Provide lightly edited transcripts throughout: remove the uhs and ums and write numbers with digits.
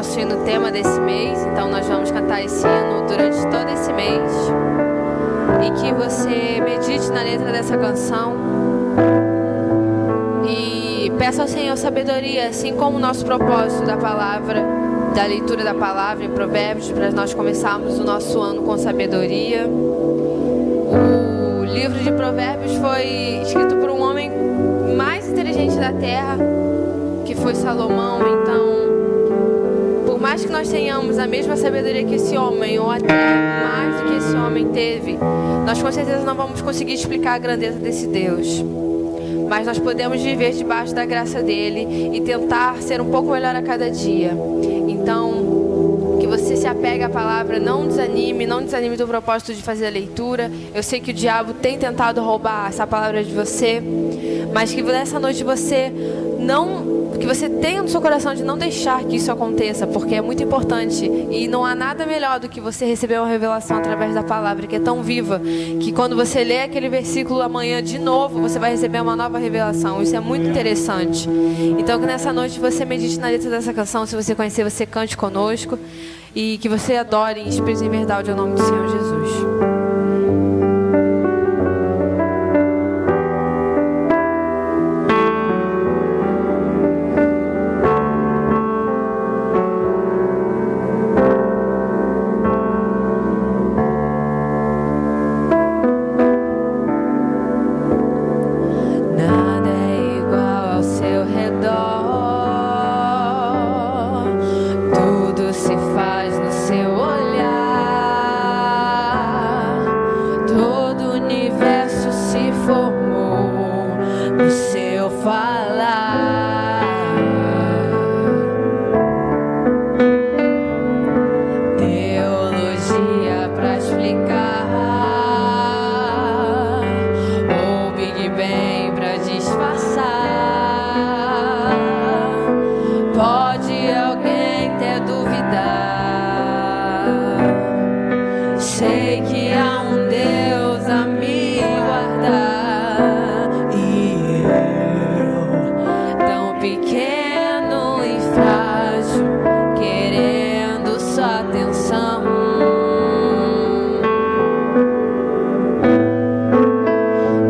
nosso hino tema desse mês, então nós vamos cantar esse hino durante todo esse mês. E que você medite na letra dessa canção e peça ao Senhor sabedoria, assim como o nosso propósito da palavra, da leitura da palavra em Provérbios, para nós começarmos o nosso ano com sabedoria. O livro de Provérbios foi escrito por um homem mais inteligente da terra, que foi Salomão. Então, por mais que nós tenhamos a mesma sabedoria que esse homem, ou até mais do que esse homem teve, nós com certeza não vamos conseguir explicar a grandeza desse Deus. Mas nós podemos viver debaixo da graça dele e tentar ser um pouco melhor a cada dia. Então, que você se apegue à palavra, não desanime do propósito de fazer a leitura. Eu sei que o diabo tem tentado roubar essa palavra de você, mas que nessa noite que você tenha no seu coração de não deixar que isso aconteça, porque é muito importante e não há nada melhor do que você receber uma revelação através da palavra, que é tão viva, que quando você lê aquele versículo amanhã de novo, você vai receber uma nova revelação. Isso é muito interessante. Então que nessa noite você medite na letra dessa canção. Se você conhecer, você cante conosco, e que você adore em espírito e em verdade o nome do Senhor Jesus.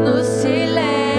No silêncio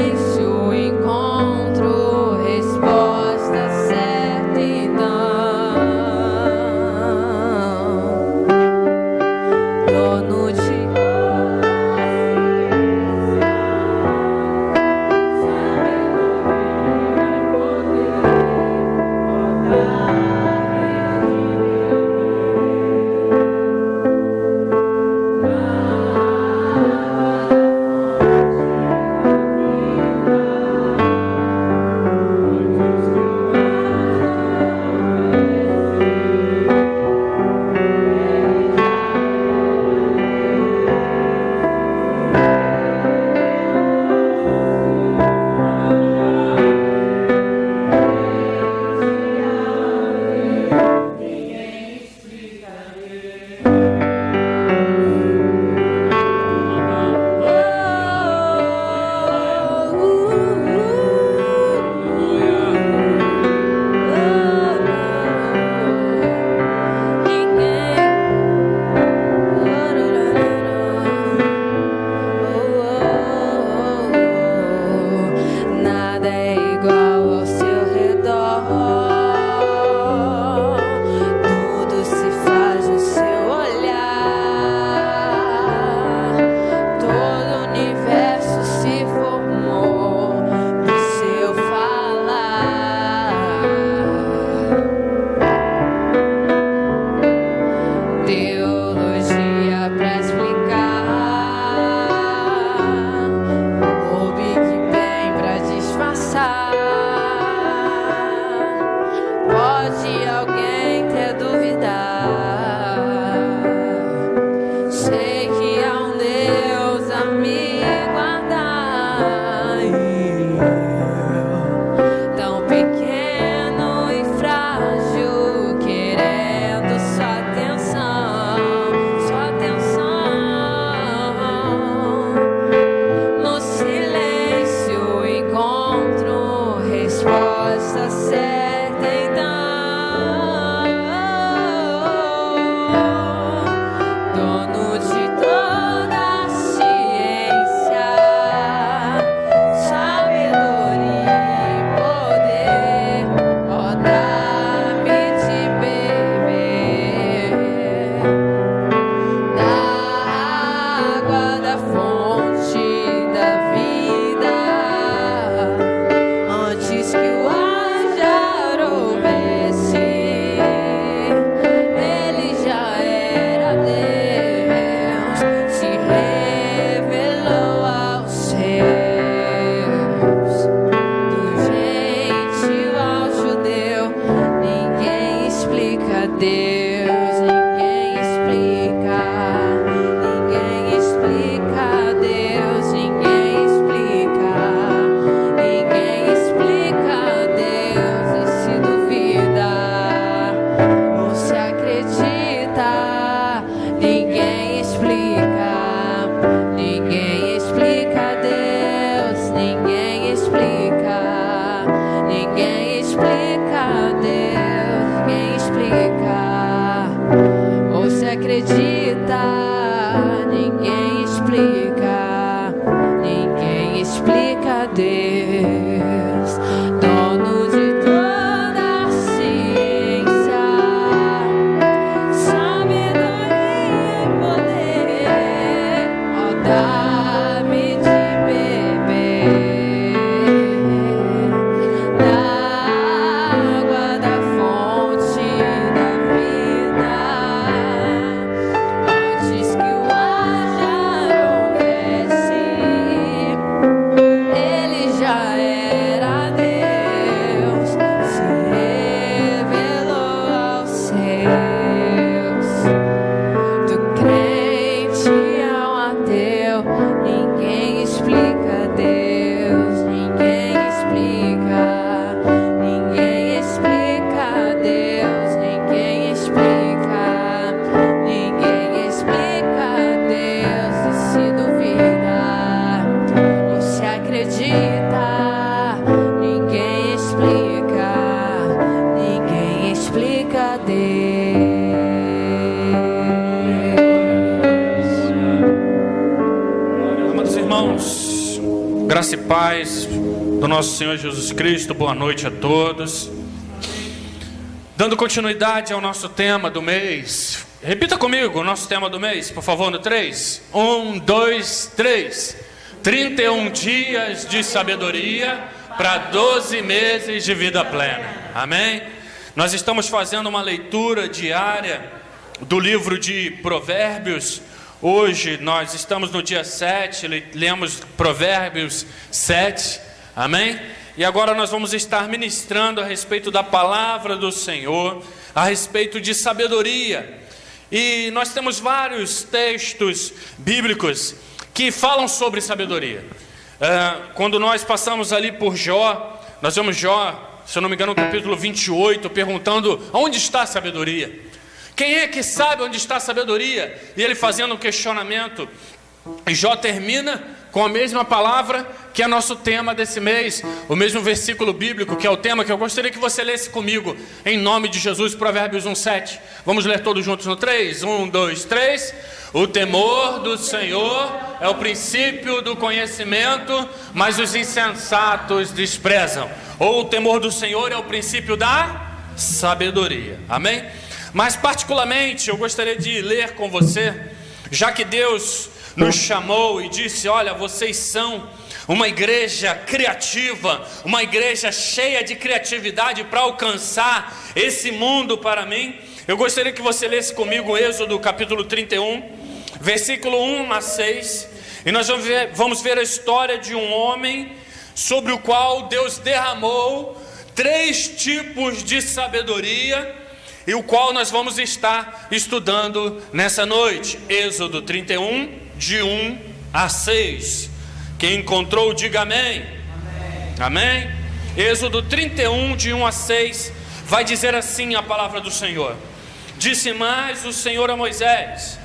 Deus, dono de toda a ciência, sabedoria e poder, ó, dá-me de beber da água da fonte da vida, antes que o ar já houvesse, ele já era Deus, se revelou aos seus. Do crente ao ateu, ninguém explica Deus, ninguém explica Deus, ninguém explica Deus. E se duvida ou se acredita, ninguém explica Deus. Amados irmãos, graça e paz do nosso Senhor Jesus Cristo, boa noite a todos. Dando continuidade ao nosso tema do mês, repita comigo o nosso tema do mês, por favor, no 3. 1, 2, 3. 31 dias de sabedoria para 12 meses de vida plena. Amém? Nós estamos fazendo uma leitura diária do livro de Provérbios. Hoje nós estamos no dia 7, lemos Provérbios 7, amém? E agora nós vamos estar ministrando a respeito da palavra do Senhor, a respeito de sabedoria. E nós temos vários textos bíblicos que falam sobre sabedoria. Quando nós passamos ali por Jó, nós vemos Jó, se eu não me engano, no capítulo 28, perguntando: onde está a sabedoria? Quem é que sabe onde está a sabedoria? E ele fazendo um questionamento. E Jó termina com a mesma palavra que é nosso tema desse mês, o mesmo versículo bíblico que é o tema que eu gostaria que você lesse comigo, em nome de Jesus, Provérbios 1:7. Vamos ler todos juntos no 3? 1, 2, 3. O temor do Senhor é o princípio do conhecimento, mas os insensatos desprezam. Ou o temor do Senhor é o princípio da sabedoria. Amém? Mas particularmente eu gostaria de ler com você, já que Deus nos chamou e disse: olha, vocês são uma igreja criativa, uma igreja cheia de criatividade para alcançar esse mundo para mim. Eu gostaria que você lesse comigo Êxodo capítulo 31, versículo 1 a 6. E nós vamos ver a história de um homem sobre o qual Deus derramou 3 tipos de sabedoria, e o qual nós vamos estar estudando nessa noite. Êxodo 31, de 1 a 6. Quem encontrou, diga amém. Amém. Êxodo 31, de 1 a 6, vai dizer assim a palavra do Senhor. Disse mais o Senhor a Moisés: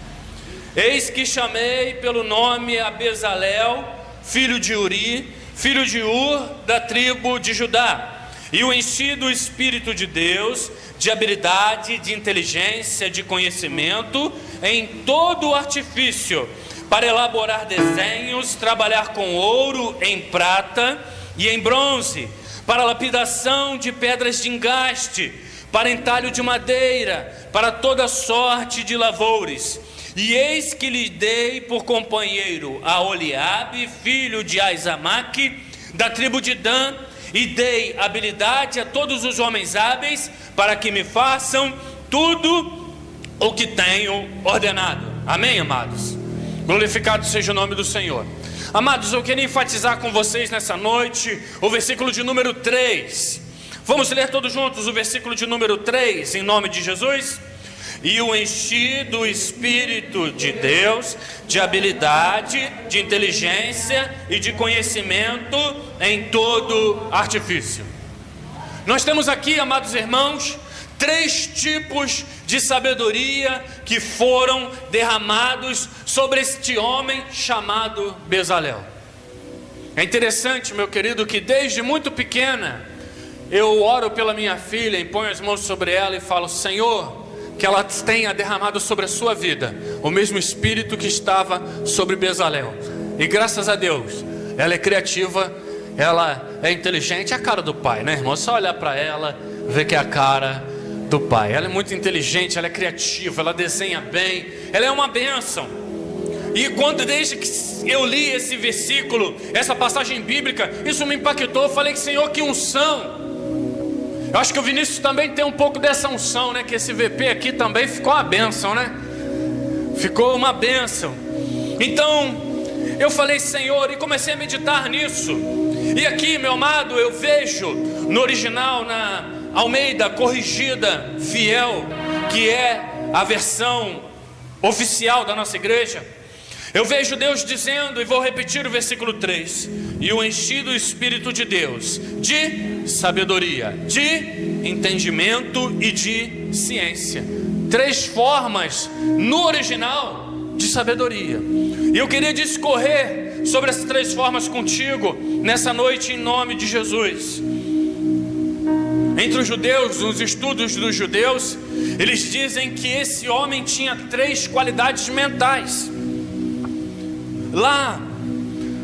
eis que chamei pelo nome a Bezalel, filho de Uri, filho de Ur, da tribo de Judá, e o enchi do Espírito de Deus, de habilidade, de inteligência, de conhecimento, em todo o artifício, para elaborar desenhos, trabalhar com ouro, em prata e em bronze, para lapidação de pedras de engaste, para entalho de madeira, para toda sorte de lavores. E eis que lhe dei por companheiro a Oliabe, filho de Aizamaque, da tribo de Dan, e dei habilidade a todos os homens hábeis, para que me façam tudo o que tenho ordenado. Amém, amados? Glorificado seja o nome do Senhor. Amados, eu queria enfatizar com vocês nessa noite o versículo de número 3. Vamos ler todos juntos o versículo de número 3, em nome de Jesus? E o enchi do Espírito de Deus, de habilidade, de inteligência e de conhecimento em todo artifício. Nós temos aqui, amados irmãos, 3 tipos de sabedoria que foram derramados sobre este homem chamado Bezalel. É interessante, meu querido, que desde muito pequena eu oro pela minha filha, imponho as mãos sobre ela e falo: Senhor, que ela tenha derramado sobre a sua vida o mesmo Espírito que estava sobre Bezalel. E graças a Deus, ela é criativa ela é inteligente, é a cara do pai, né, irmão? É só olhar para ela, ver que é a cara do pai. Ela é muito inteligente, ela é criativa, ela desenha bem, ela é uma bênção. E desde que eu li esse versículo, essa passagem bíblica, isso me impactou. Eu falei, Senhor, que unção. Eu acho que o Vinícius também tem um pouco dessa unção, né? Que esse VP aqui também ficou uma bênção, né? Ficou uma bênção. Então, eu falei, Senhor, e comecei a meditar nisso. E aqui, meu amado, eu vejo no original, na Almeida Corrigida Fiel, que é a versão oficial da nossa igreja, eu vejo Deus dizendo, e vou repetir o versículo 3: e o enchi do Espírito de Deus, de sabedoria, de entendimento e de ciência. 3 formas no original de sabedoria. E eu queria discorrer sobre essas 3 formas contigo nessa noite, em nome de Jesus. Entre os judeus, nos estudos dos judeus, eles dizem que esse homem tinha 3 qualidades mentais. Lá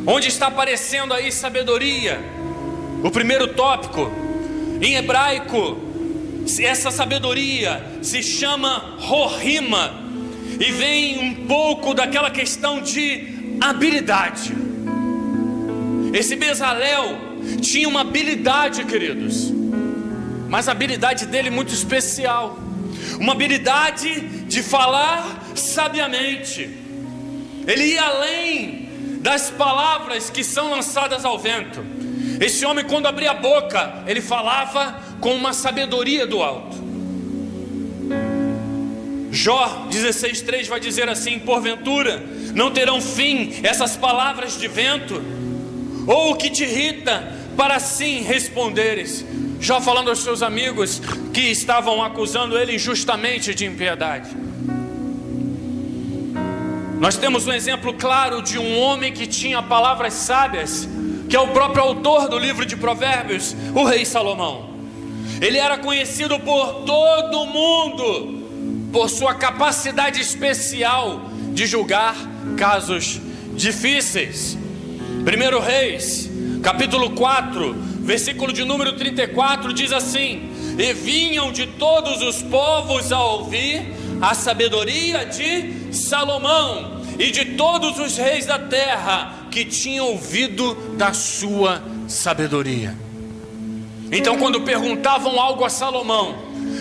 onde está aparecendo aí sabedoria, o primeiro tópico, em hebraico, essa sabedoria se chama rohima, e vem um pouco daquela questão de habilidade. Esse Bezalel tinha uma habilidade, queridos, mas a habilidade dele muito especial, uma habilidade de falar sabiamente. Ele ia além das palavras que são lançadas ao vento. Esse homem, quando abria a boca, ele falava com uma sabedoria do alto. Jó 16:3 vai dizer assim: porventura não terão fim essas palavras de vento? Ou o que te irrita para assim responderes? Jó falando aos seus amigos que estavam acusando ele injustamente de impiedade. Nós temos um exemplo claro de um homem que tinha palavras sábias, que é o próprio autor do livro de Provérbios, o rei Salomão. Ele era conhecido por todo mundo por sua capacidade especial de julgar casos difíceis. 1 Reis, capítulo 4, versículo de número 34, diz assim: e vinham de todos os povos a ouvir a sabedoria de Salomão, e de todos os reis da terra que tinham ouvido da sua sabedoria. Então, quando perguntavam algo a Salomão,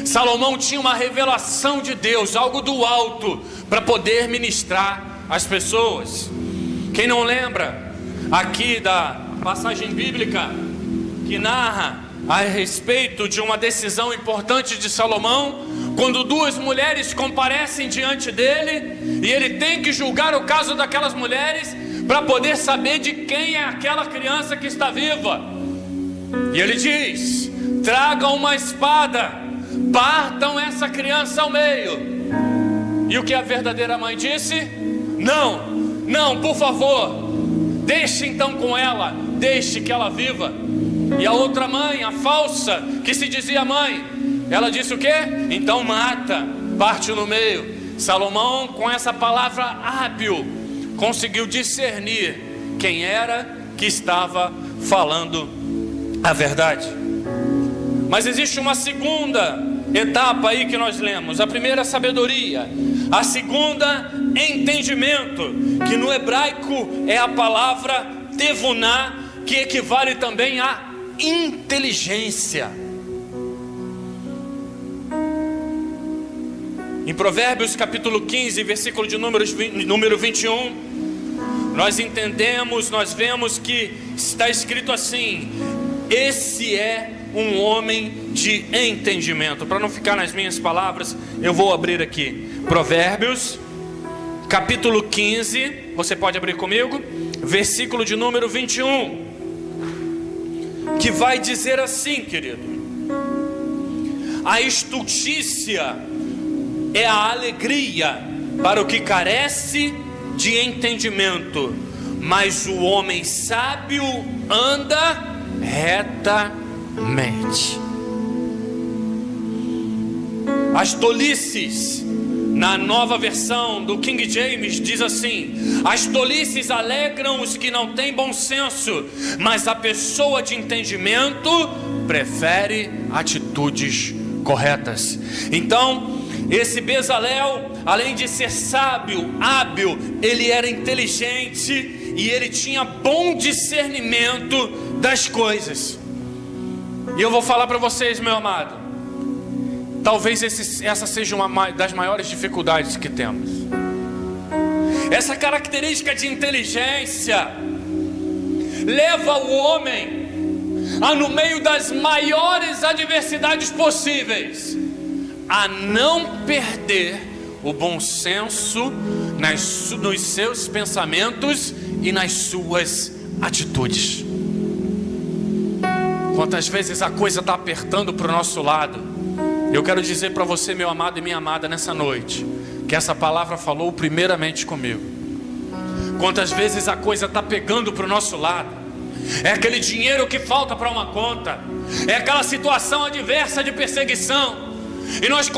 Salomão tinha uma revelação de Deus, algo do alto, para poder ministrar às pessoas. Quem não lembra aqui da passagem bíblica que narra a respeito de uma decisão importante de Salomão, quando 2 mulheres comparecem diante dele, e ele tem que julgar o caso daquelas mulheres para poder saber de quem é aquela criança que está viva. E ele diz: tragam uma espada, partam essa criança ao meio. E o que a verdadeira mãe disse? Não, por favor, deixe então com ela, deixe que ela viva. E a outra mãe, a falsa, que se dizia mãe, ela disse o quê? Então mata, parte no meio. Salomão, com essa palavra hábil, conseguiu discernir quem era que estava falando a verdade. Mas existe uma segunda etapa aí que nós lemos. A primeira, sabedoria. A segunda, entendimento, que no hebraico é a palavra tevuná, que equivale também a inteligência. Em Provérbios capítulo 15, versículo de número 21, nós entendemos, nós vemos que está escrito assim: esse é um homem de entendimento. Para não ficar nas minhas palavras, eu vou abrir aqui Provérbios capítulo 15, você pode abrir comigo, versículo de número 21, que vai dizer assim, querido: a estultícia é a alegria para o que carece de entendimento, mas o homem sábio anda retamente. As tolices Na nova versão do King James diz assim: as tolices alegram os que não têm bom senso, mas a pessoa de entendimento prefere atitudes corretas. Então, esse Bezalel, além de ser sábio, hábil, ele era inteligente e ele tinha bom discernimento das coisas. E eu vou falar para vocês, meu amado, talvez essa seja uma das maiores dificuldades que temos. Essa característica de inteligência leva o homem a, no meio das maiores adversidades possíveis, a não perder o bom senso nos seus pensamentos e nas suas atitudes. Quantas vezes a coisa está apertando para o nosso lado, eu quero dizer para você, meu amado e minha amada, nessa noite, que essa palavra falou primeiramente comigo. Quantas vezes a coisa está pegando para o nosso lado, é aquele dinheiro que falta para uma conta, é aquela situação adversa de perseguição, e nós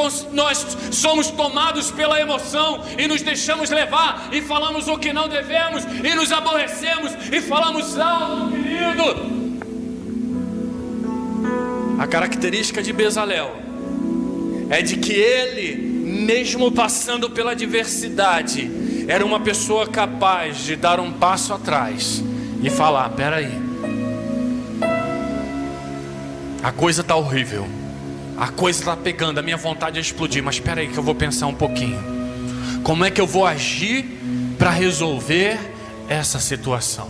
somos tomados pela emoção e nos deixamos levar e falamos o que não devemos e nos aborrecemos e falamos algo, querido. A característica de Bezalel é de que ele, mesmo passando pela adversidade, era uma pessoa capaz de dar um passo atrás e falar: peraí, a coisa está horrível, a coisa está pegando, a minha vontade é explodir, mas espera aí que eu vou pensar um pouquinho. Como é que eu vou agir para resolver essa situação?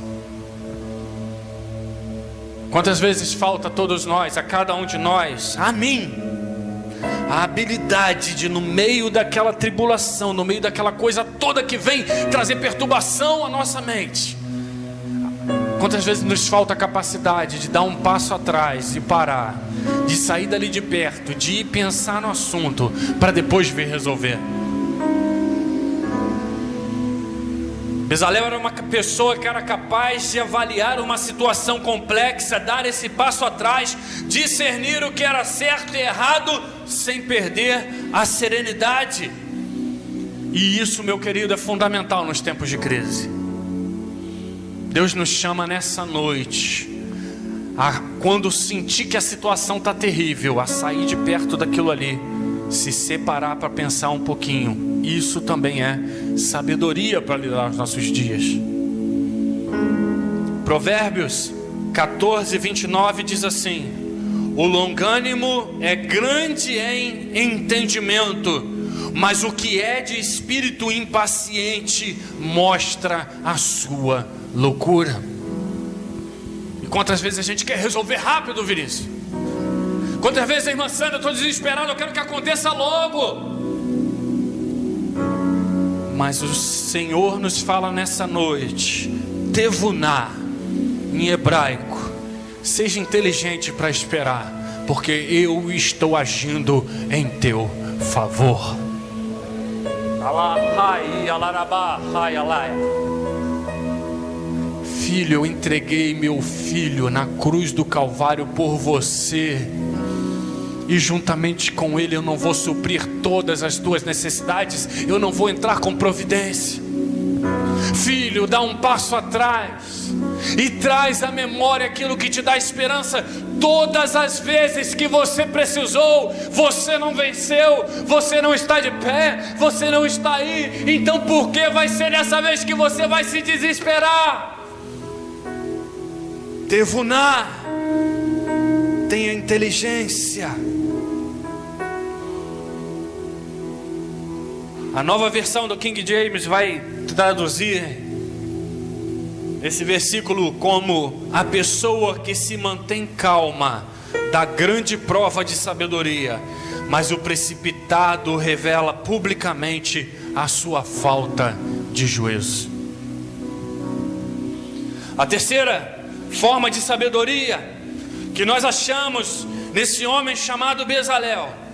Quantas vezes falta a todos nós, a cada um de nós, a mim, a habilidade de, no meio daquela tribulação, no meio daquela coisa toda que vem trazer perturbação à nossa mente, quantas vezes nos falta a capacidade de dar um passo atrás e parar, de sair dali de perto, de ir pensar no assunto para depois vir resolver. Bezalel era uma pessoa que era capaz de avaliar uma situação complexa, dar esse passo atrás, discernir o que era certo e errado, sem perder a serenidade. E isso, meu querido, é fundamental nos tempos de crise. Deus nos chama nessa noite, quando sentir que a situação está terrível, a sair de perto daquilo ali, se separar para pensar um pouquinho. Isso também é sabedoria para lidar os nossos dias. Provérbios 14:29 diz assim: o longânimo é grande em entendimento, mas o que é de espírito impaciente mostra a sua loucura. E quantas vezes a gente quer resolver rápido, Vinícius? Quantas vezes, irmã Sandra, eu estou desesperado, eu quero que aconteça logo. Mas o Senhor nos fala nessa noite, tevuná, em hebraico: seja inteligente para esperar, porque eu estou agindo em teu favor. Filho, eu entreguei meu filho na cruz do Calvário por você, e juntamente com ele eu não vou suprir todas as tuas necessidades, eu não vou entrar com providência. Filho, dá um passo atrás e traz à memória aquilo que te dá esperança. Todas as vezes que você precisou, você não venceu, você não está de pé, você não está aí. Então por que vai ser dessa vez que você vai se desesperar? Tevuná, tenha inteligência. A nova versão do King James vai traduzir esse versículo como: a pessoa que se mantém calma dá grande prova de sabedoria, mas o precipitado revela publicamente a sua falta de juízo. A terceira forma de sabedoria que nós achamos nesse homem chamado Bezalel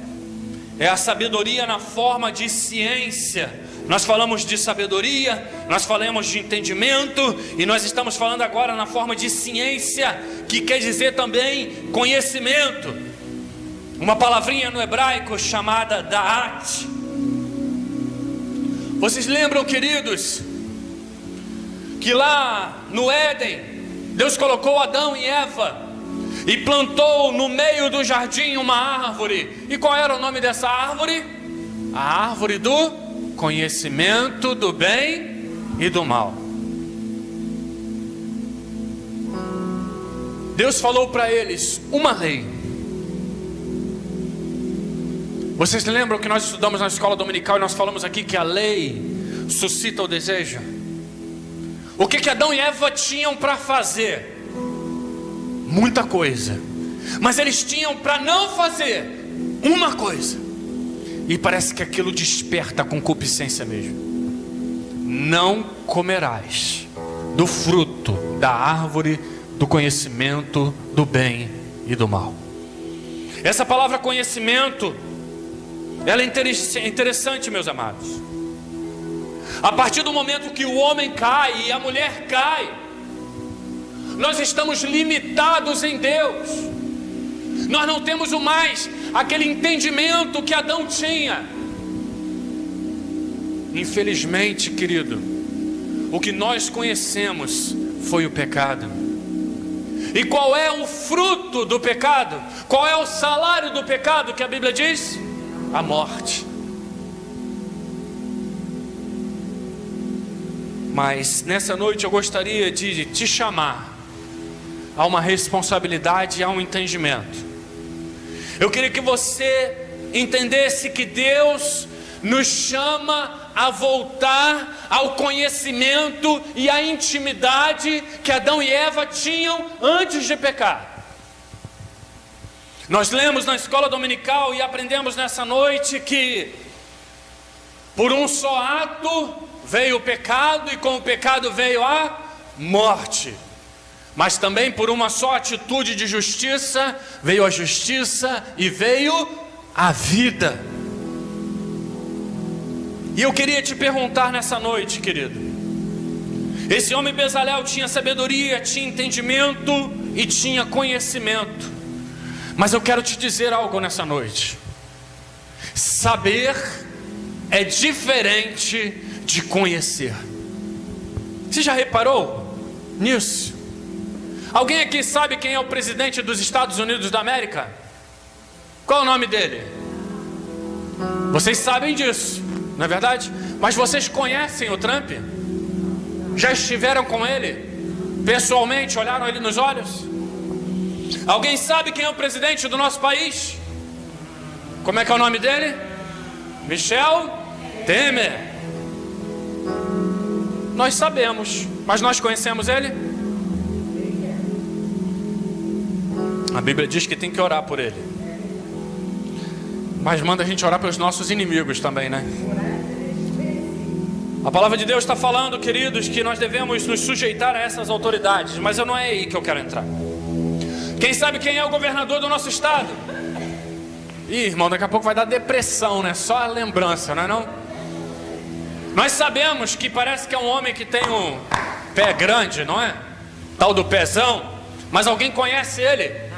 é a sabedoria na forma de ciência. Nós falamos de sabedoria, nós falamos de entendimento, e nós estamos falando agora na forma de ciência, que quer dizer também conhecimento. Uma palavrinha no hebraico chamada da'at. Vocês lembram, queridos, que lá no Éden, Deus colocou Adão e Eva e plantou no meio do jardim uma árvore. E qual era o nome dessa árvore? A árvore do conhecimento do bem e do mal. Deus falou para eles uma lei. Vocês lembram que nós estudamos na escola dominical e nós falamos aqui que a lei suscita o desejo? O que Adão e Eva tinham para fazer? Muita coisa. Mas eles tinham para não fazer uma coisa. E parece que aquilo desperta a concupiscência mesmo. Não comerás do fruto da árvore do conhecimento do bem e do mal. Essa palavra conhecimento, ela é interessante, meus amados. A partir do momento que o homem cai e a mulher cai, nós estamos limitados em Deus. Nós não temos mais aquele entendimento que Adão tinha. Infelizmente, querido, o que nós conhecemos foi o pecado. E qual é o fruto do pecado? Qual é o salário do pecado que a Bíblia diz? A morte. Mas nessa noite eu gostaria de te chamar a uma responsabilidade e a um entendimento. Eu queria que você entendesse que Deus nos chama a voltar ao conhecimento e à intimidade que Adão e Eva tinham antes de pecar. Nós lemos na escola dominical e aprendemos nessa noite que por um só ato veio o pecado, e com o pecado veio a morte. Mas também por uma só atitude de justiça veio a justiça e veio a vida. E eu queria te perguntar nessa noite, querido. Esse homem Bezalel tinha sabedoria, tinha entendimento e tinha conhecimento. Mas eu quero te dizer algo nessa noite. Saber é diferente de conhecer. Você já reparou nisso? Alguém aqui sabe quem é o presidente dos Estados Unidos da América? Qual é o nome dele? Vocês sabem disso, não é verdade? Mas vocês conhecem o Trump? Já estiveram com ele? Pessoalmente, olharam ele nos olhos? Alguém sabe quem é o presidente do nosso país? Como é que é o nome dele? Michel Temer. Nós sabemos, mas nós conhecemos ele? A Bíblia diz que tem que orar por ele, mas manda a gente orar pelos nossos inimigos também, né? A palavra de Deus está falando, queridos, que nós devemos nos sujeitar a essas autoridades. Mas não é aí que eu quero entrar. Quem sabe quem é o governador do nosso estado? Ih, irmão, daqui a pouco vai dar depressão, né? Só a lembrança, não é não? Nós sabemos que parece que é um homem que tem um pé grande, não é? Tal do pezão. Mas alguém conhece ele?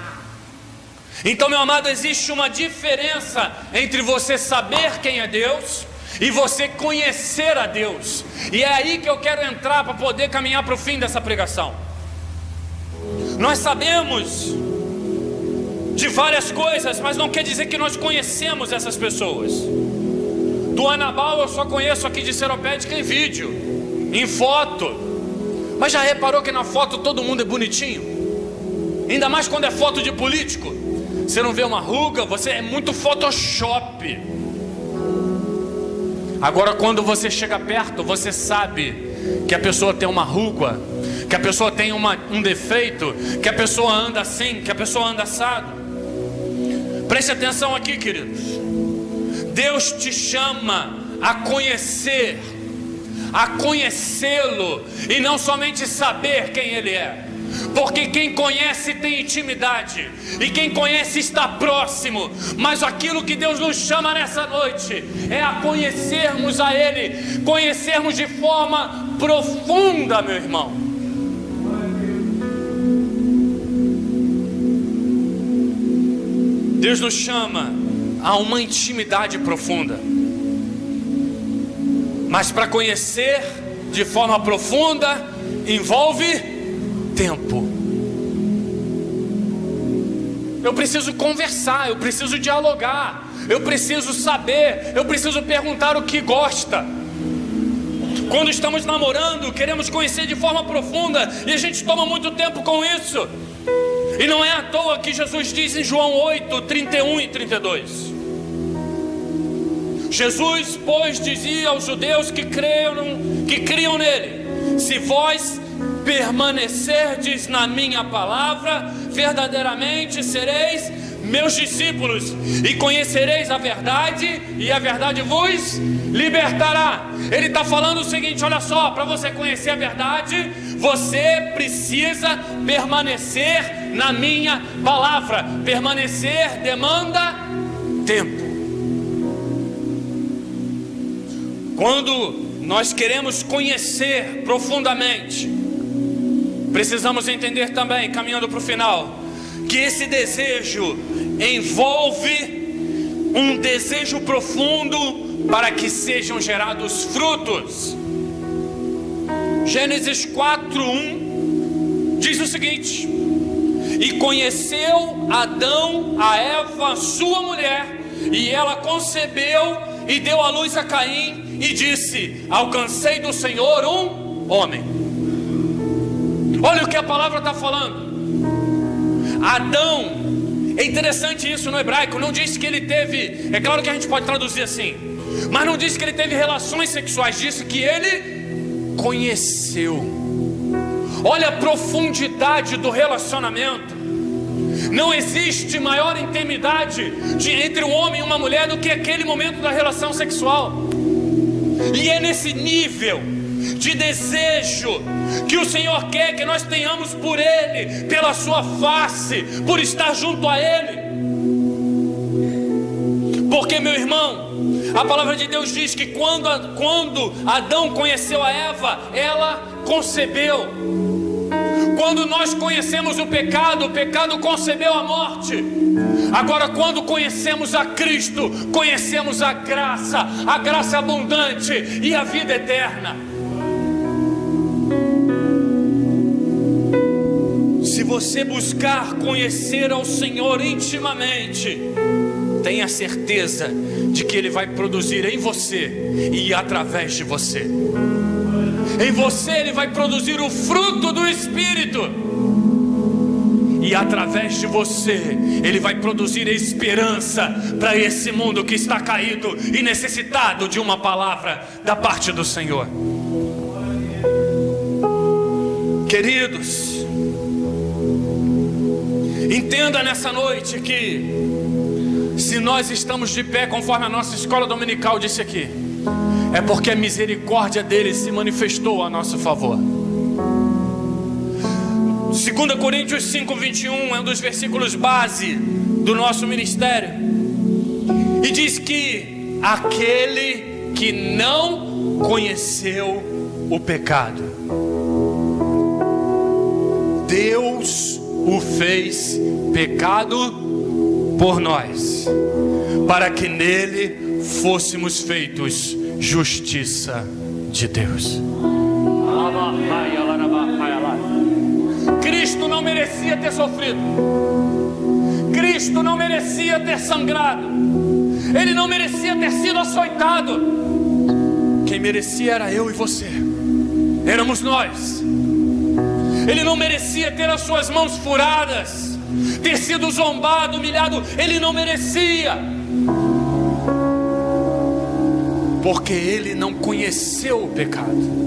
Então, meu amado, existe uma diferença entre você saber quem é Deus e você conhecer a Deus. E é aí que eu quero entrar para poder caminhar para o fim dessa pregação. Nós sabemos de várias coisas, mas não quer dizer que nós conhecemos essas pessoas. Do Anabal eu só conheço aqui de Seropédica em vídeo, em foto. Mas já reparou que na foto todo mundo é bonitinho? Ainda mais quando é foto de político. Você não vê uma ruga, você é muito Photoshop. Agora quando você chega perto, você sabe que a pessoa tem uma ruga, que a pessoa tem um defeito, que a pessoa anda assim, que a pessoa anda assado. Preste atenção aqui, queridos. Deus te chama a conhecer, a conhecê-lo, e não somente saber quem Ele é. Porque quem conhece tem intimidade, e quem conhece está próximo. Mas aquilo que Deus nos chama nessa noite é a conhecermos a Ele, conhecermos de forma profunda, meu irmão. Deus nos chama a uma intimidade profunda. Mas para conhecer de forma profunda envolve tempo. Eu preciso conversar, eu preciso dialogar, eu preciso saber, eu preciso perguntar o que gosta. Quando estamos namorando, queremos conhecer de forma profunda e a gente toma muito tempo com isso. E não é à toa que Jesus diz em João 8, 31 e 32. Jesus, pois, dizia aos judeus que criam nele: se vós permanecerdes na minha palavra, verdadeiramente sereis meus discípulos, e conhecereis a verdade, e a verdade vos libertará. Ele está falando o seguinte: olha só, para você conhecer a verdade, você precisa permanecer na minha palavra. Permanecer demanda tempo. Quando nós queremos conhecer profundamente, precisamos entender também, caminhando para o final, que esse desejo envolve um desejo profundo para que sejam gerados frutos. Gênesis 4:1 diz o seguinte: e conheceu Adão a Eva, sua mulher, e ela concebeu e deu à luz a Caim, e disse: alcancei do Senhor um homem. Olha o que a palavra está falando. Adão, é interessante isso no hebraico, não diz que ele teve, é claro que a gente pode traduzir assim, mas não diz que ele teve relações sexuais, disse que ele conheceu. Olha a profundidade do relacionamento. Não existe maior intimidade entre um homem e uma mulher do que aquele momento da relação sexual. E é nesse nível de desejo que o Senhor quer que nós tenhamos por Ele, pela sua face, por estar junto a Ele. Porque, meu irmão, a palavra de Deus diz que quando Adão conheceu a Eva, ela concebeu. Quando nós conhecemos o pecado concebeu a morte. Agora, quando conhecemos a Cristo, conhecemos a graça abundante e a vida eterna. Se você buscar conhecer ao Senhor intimamente, tenha certeza de que Ele vai produzir em você e através de você. Em você Ele vai produzir o fruto do Espírito, e através de você Ele vai produzir esperança para esse mundo que está caído e necessitado de uma palavra da parte do Senhor. Queridos, entenda nessa noite que se nós estamos de pé conforme a nossa escola dominical disse aqui, é porque a misericórdia dele se manifestou a nosso favor. 2 Coríntios 5:21 é um dos versículos base do nosso ministério, e diz que aquele que não conheceu o pecado, Deus o fez pecado por nós, para que nele fôssemos feitos justiça de Deus. Cristo não merecia ter sofrido, Cristo não merecia ter sangrado, Ele não merecia ter sido açoitado. Quem merecia era eu e você, éramos nós. Ele não merecia ter as suas mãos furadas, ter sido zombado, humilhado. Ele não merecia, porque Ele não conheceu o pecado.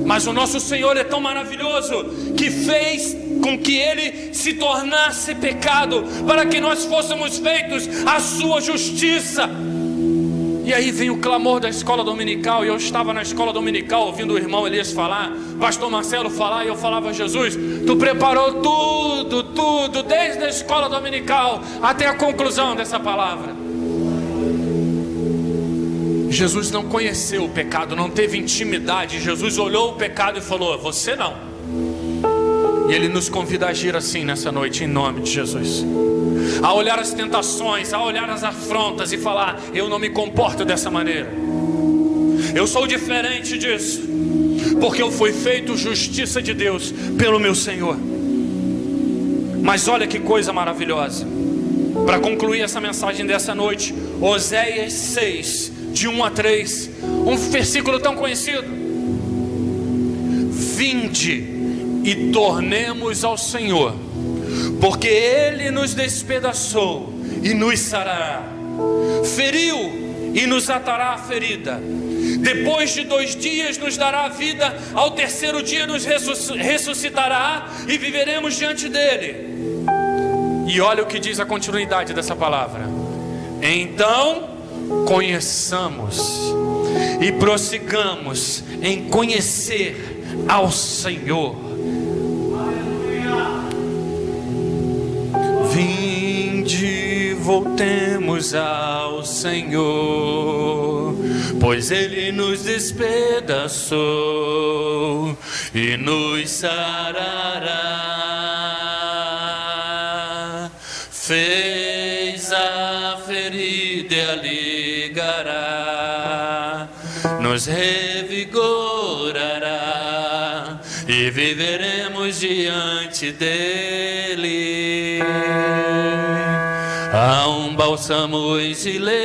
Mas o nosso Senhor é tão maravilhoso que fez com que Ele se tornasse pecado, para que nós fôssemos feitos a sua justiça. E aí vem o clamor da escola dominical. E eu estava na escola dominical ouvindo o irmão Elias falar, pastor Marcelo falar, e eu falava: Jesus, Tu preparou tudo, desde a escola dominical até a conclusão dessa palavra. Jesus não conheceu o pecado, não teve intimidade. Jesus olhou o pecado e falou: você não. E Ele nos convida a agir assim nessa noite, em nome de Jesus. A olhar as tentações, a olhar as afrontas e falar: eu não me comporto dessa maneira. Eu sou diferente disso, porque eu fui feito justiça de Deus pelo meu Senhor. Mas olha que coisa maravilhosa. Para concluir essa mensagem dessa noite, Oséias 6, de 1 a 3, um versículo tão conhecido. Vinde e tornemos ao Senhor, porque Ele nos despedaçou e nos sarará, feriu e nos atará a ferida. Depois de 2 dias nos dará vida, ao terceiro dia nos ressuscitará e viveremos diante dele. E olha o que diz a continuidade dessa palavra. Então conheçamos e prossigamos em conhecer ao Senhor. Vinde, voltemos ao Senhor, pois Ele nos despedaçou e nos sarará. Fez a ferida e a ligará, nos revigorará e viveremos diante dele. Há um bálsamo em Gileade,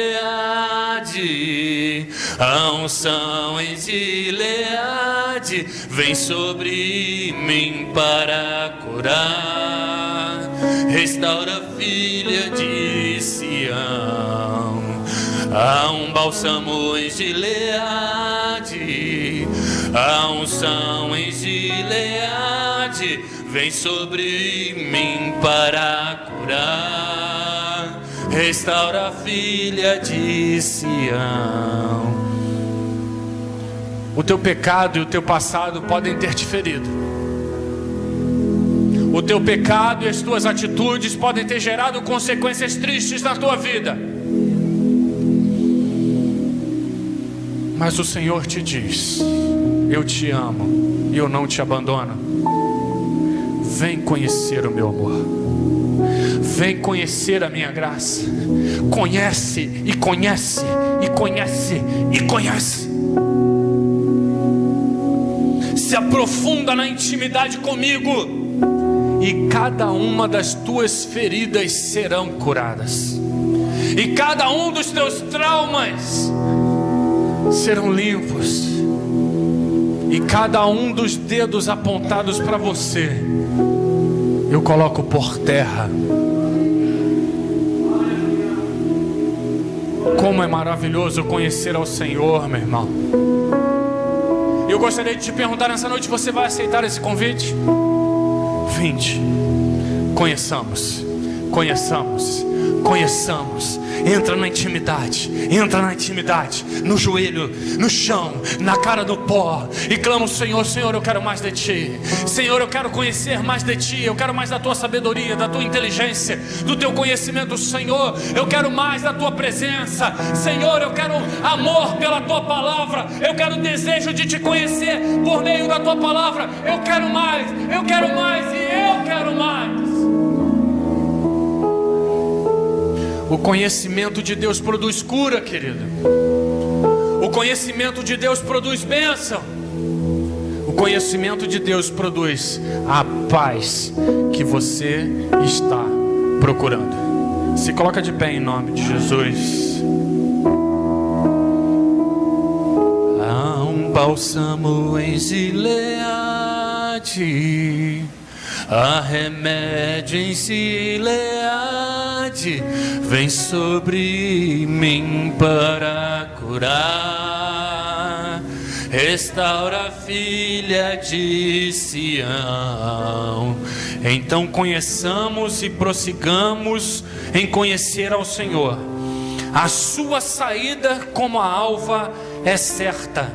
a unção em Gileade vem sobre mim para curar. Restaura a filha de Sião. Há um bálsamo em Gileade, a unção em Gileade vem sobre mim para curar. Restaura a filha de Sião. O teu pecado e o teu passado podem ter te ferido. O teu pecado e as tuas atitudes podem ter gerado consequências tristes na tua vida. Mas o Senhor te diz: eu te amo e eu não te abandono. Vem conhecer o meu amor. Vem conhecer a minha graça. Conhece e conhece e conhece e conhece. Se aprofunda na intimidade comigo, e cada uma das tuas feridas serão curadas, e cada um dos teus traumas serão limpos, e cada um dos dedos apontados para você eu coloco por terra. Como é maravilhoso conhecer ao Senhor, meu irmão. Eu gostaria de te perguntar nessa noite: você vai aceitar esse convite? Vinde, conheçamos, conheçamos, conheçamos. Entra na intimidade, no joelho, no chão, na cara do pó, e clama ao Senhor: Senhor, eu quero mais de Ti. Senhor, eu quero conhecer mais de Ti. Eu quero mais da Tua sabedoria, da Tua inteligência, do Teu conhecimento. Senhor, eu quero mais da Tua presença. Senhor, eu quero amor pela Tua palavra. Eu quero desejo de Te conhecer por meio da Tua palavra. Eu quero mais e eu quero mais. O conhecimento de Deus produz cura, querido. O conhecimento de Deus produz bênção. O conhecimento de Deus produz a paz que você está procurando. Se coloca de pé em nome de Jesus. Há um bálsamo em Gileade, há remédio em Gileade, vem sobre mim para curar. Restaura a filha de Sião. Então conheçamos e prossigamos em conhecer ao Senhor. A sua saída como a alva é certa,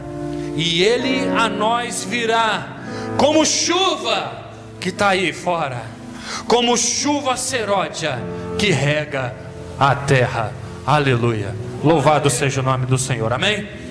e Ele a nós virá como chuva que está aí fora, como chuva seródia que rega a terra. Aleluia. Louvado seja o nome do Senhor. Amém.